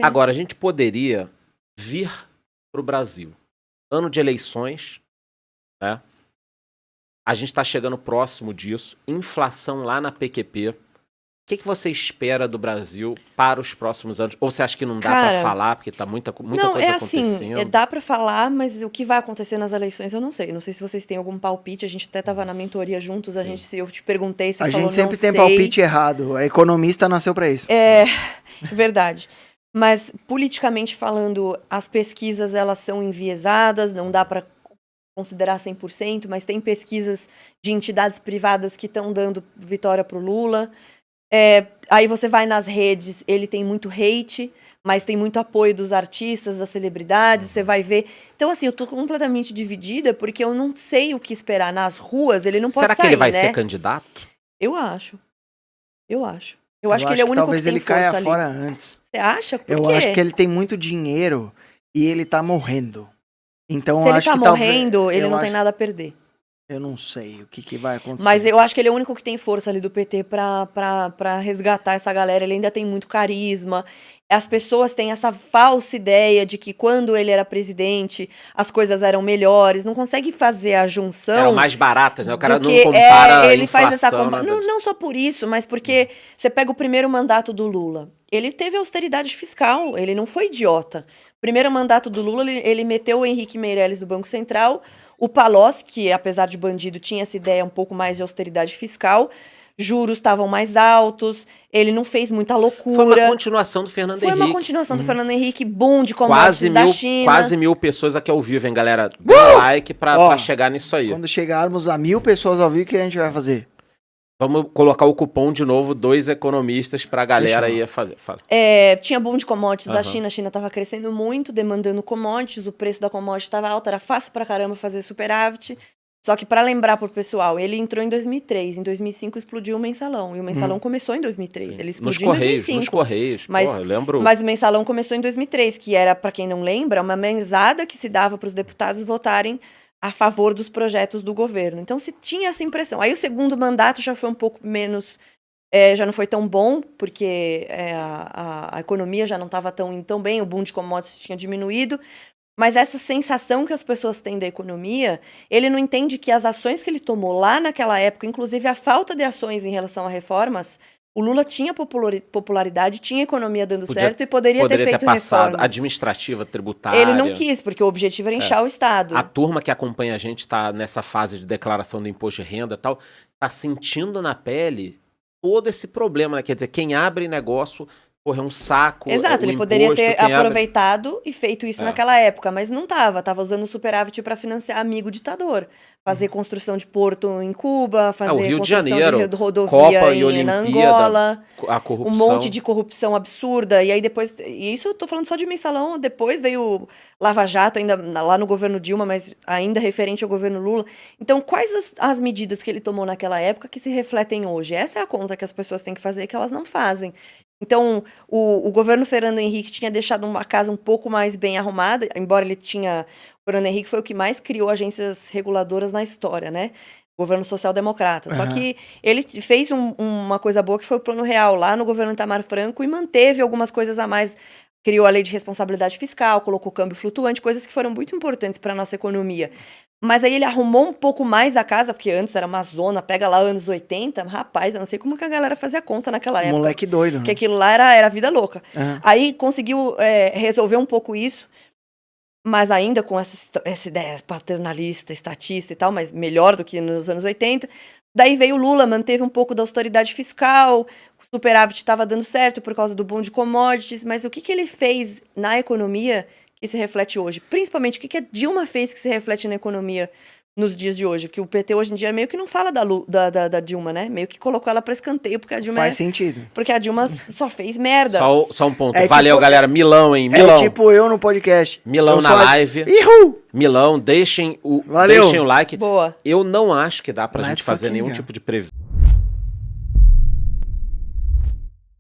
Agora, a gente poderia vir para o Brasil. Ano de eleições, né? A gente está chegando próximo disso. Inflação lá na PQP. O que você espera do Brasil para os próximos anos? Ou você acha que não dá para falar, porque está muita coisa acontecendo? Assim, dá para falar, mas o que vai acontecer nas eleições eu não sei. Não sei se vocês têm algum palpite. A gente até estava na mentoria juntos. Eu te perguntei, você falou, não sei. A gente sempre tem palpite errado. A economista nasceu para isso. É, verdade. Mas, politicamente falando, as pesquisas, elas são enviesadas, não dá para considerar 100%, mas tem pesquisas de entidades privadas que estão dando vitória para o Lula. Aí você vai nas redes, ele tem muito hate, mas tem muito apoio dos artistas, das celebridades, você vai ver. Então, assim, eu tô completamente dividida, porque eu não sei o que esperar. Nas ruas, ele não pode sair, Será que ele vai ser candidato? Eu acho. Eu acho que ele é o único talvez que tem ele caia força fora ali. antes. Você acha? Por quê? Eu acho que ele tem muito dinheiro e ele tá morrendo. Então, se ele acho tá que morrendo, ele não tem nada a perder. Eu não sei o que vai acontecer. Mas eu acho que ele é o único que tem força ali do PT pra resgatar essa galera. Ele ainda tem muito carisma. As pessoas têm essa falsa ideia de que quando ele era presidente, as coisas eram melhores. Não consegue fazer a junção. Eram mais baratas, né? O cara não compara ele inflação, faz essa não só por isso, mas porque você pega o primeiro mandato do Lula. Ele teve austeridade fiscal, ele não foi idiota. Primeiro mandato do Lula, ele meteu o Henrique Meirelles do Banco Central, o Palocci, que apesar de bandido tinha essa ideia um pouco mais de austeridade fiscal, juros estavam mais altos, ele não fez muita loucura. Foi uma continuação do Fernando Henrique. Foi uma continuação do Fernando Henrique, boom de commodities da China. Quase 1.000 pessoas aqui ao vivo, hein, galera? Dá like pra chegar nisso aí. Quando chegarmos a 1.000 pessoas ao vivo, o que a gente vai fazer? Vamos colocar o cupom de novo, 2 economistas pra galera aí fazer. Fala. Tinha boom de commodities da China, a China tava crescendo muito, demandando commodities, o preço da commodity tava alto, era fácil pra caramba fazer superávit. Só que pra lembrar pro pessoal, ele entrou em 2003, em 2005 explodiu o mensalão, e o mensalão começou em 2003, ele explodiu em 2005. Nos Correios, eu lembro. Mas o mensalão começou em 2003, que era, pra quem não lembra, uma mesada que se dava pros deputados votarem a favor dos projetos do governo. Então, se tinha essa impressão. Aí o segundo mandato já foi um pouco menos... já não foi tão bom, porque a economia já não estava tão bem, o boom de commodities tinha diminuído. Mas essa sensação que as pessoas têm da economia, ele não entende que as ações que ele tomou lá naquela época, inclusive a falta de ações em relação a reformas, o Lula tinha popularidade, tinha economia dando certo e poderia ter feito reformas. Administrativa, tributária. Ele não quis, porque o objetivo era inchar o Estado. A turma que acompanha a gente está nessa fase de declaração do imposto de renda e tal, está sentindo na pele todo esse problema, né? Quer dizer, quem abre negócio, é um saco. Exato, ele poderia ter aproveitado e feito isso naquela época, mas não estava. Estava usando o superávit para financiar amigo ditador. Fazer construção de porto em Cuba, fazer Rio construção de Janeiro, de rodovia Copa e Olimpíada, na Angola. A corrupção. Um monte de corrupção absurda. E aí depois... E isso eu tô falando só de mensalão. Depois veio Lava Jato, ainda lá no governo Dilma, mas ainda referente ao governo Lula. Então, quais as medidas que ele tomou naquela época que se refletem hoje? Essa é a conta que as pessoas têm que fazer, que elas não fazem. Então, o governo Fernando Henrique tinha deixado uma casa um pouco mais bem arrumada, embora ele tinha... O Fernando Henrique foi o que mais criou agências reguladoras na história, né? Governo social-democrata. Só que ele fez uma coisa boa, que foi o Plano Real, lá no governo Itamar Franco, e manteve algumas coisas a mais. Criou a lei de responsabilidade fiscal, colocou câmbio flutuante, coisas que foram muito importantes para a nossa economia. Mas aí ele arrumou um pouco mais a casa, porque antes era uma zona, pega lá anos 80, rapaz, eu não sei como que a galera fazia conta naquela época. Moleque doido, né? Porque aquilo lá era vida louca. Aí conseguiu resolver um pouco isso, mas ainda com essa ideia paternalista, estatista e tal, mas melhor do que nos anos 80. Daí veio o Lula, manteve um pouco da austeridade fiscal, o superávit estava dando certo por causa do boom de commodities, mas o que ele fez na economia que se reflete hoje? Principalmente, o que a Dilma fez que se reflete na economia nos dias de hoje? Porque o PT hoje em dia meio que não fala da Dilma, né? Meio que colocou ela para escanteio, porque a Dilma... Faz sentido. Porque a Dilma só fez merda. Só um ponto. Valeu, galera. Milão, hein? Milão. É tipo eu no podcast. Milão na live. Ihu! Milão, deixem o like. Boa. Eu não acho que dá pra gente fazer nenhum tipo de previsão.